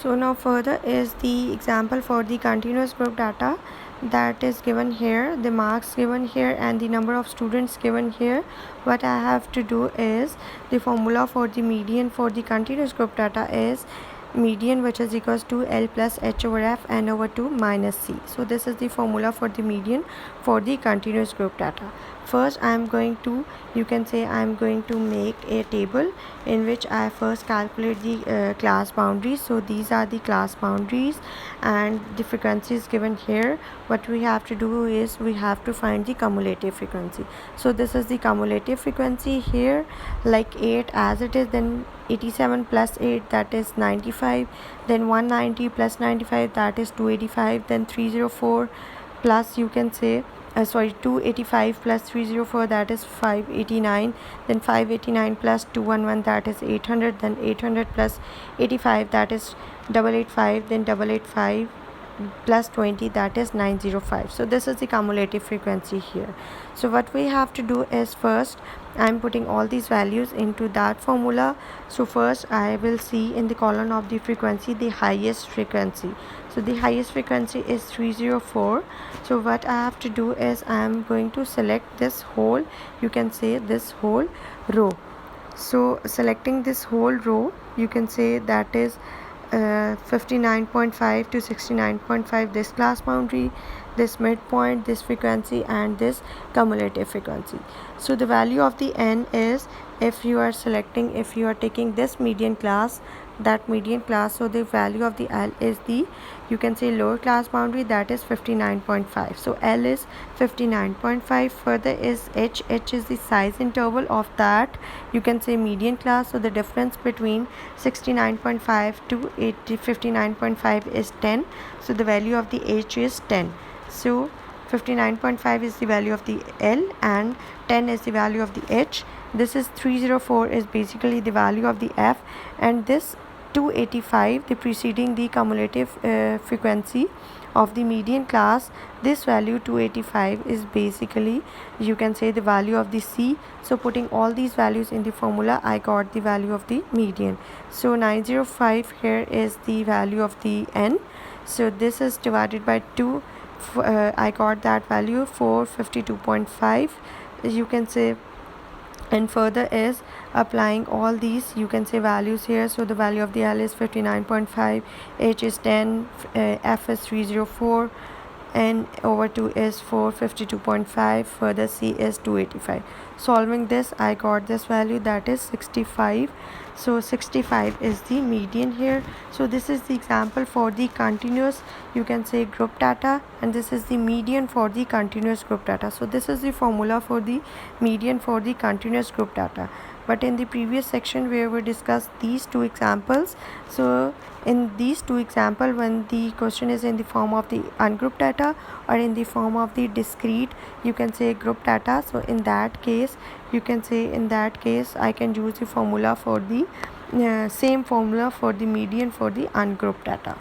So now further is the example for the continuous group data that is given here, the marks given here and the number of students given here. What I have to do is the formula for the median for the continuous group data is median, which is equals to L plus H over F n over 2 minus C. So this is the formula for the median for the continuous group data. First I am going to, you can say I am going to make a table in which I first calculate the class boundaries. So these are the class boundaries and the frequency is given here. What we have to do is we have to find the cumulative frequency. So this is the cumulative frequency here, like 8 as it is, then 87 plus 8, that is 95, then 190 plus 95, that is 285, then 304 plus, you can say 285 plus 304, that is 589, then 589 plus 211, that is 800, then 800 plus 85, that is 885, then 885 plus 20, that is 905. So this is the cumulative frequency here. So what we have to do is first I'm putting all these values into that formula. So first I will see in the column of the frequency the highest frequency. So the highest frequency is 304. So what I have to do is I am going to select this whole, you can say this whole row. So selecting this whole row, you can say that is 59.5 to 69.5, this class boundary, this midpoint, this frequency and this cumulative frequency. So the value of the n is, if you are taking this median class, that median class, so the value of the L is the, you can say lower class boundary, that is 59.5. so L is 59.5. further is H is the size interval of that, you can say median class. So the difference between 69.5 to 59.5 is 10. So the value of the H is 10. So 59.5 is the value of the L and 10 is the value of the H. This is 304 is basically the value of the F, and this 285, the preceding the cumulative frequency of the median class, this value 285 is basically, you can say, the value of the C. So putting all these values in the formula, I got the value of the median. So 905 here is the value of the N. So this is divided by 2. I got that value 452.5, you can say, and further is applying all these, you can say, values here. So the value of the L is 59.5, H is 10, F is 304, n over 2 is 452.5, further C is 285. Solving this, I got this value, that is 65. So 65 is the median here. So this is the example for the continuous, you can say, group data, and this is the median for the continuous group data. So this is the formula for the median for the continuous group data. But in the previous section where we discussed these two examples, so in these two examples, when the question is in the form of the ungrouped data or in the form of the discrete, you can say, group data, so in that case, you can say, in that case I can use the formula for the same formula for the median for the ungrouped data.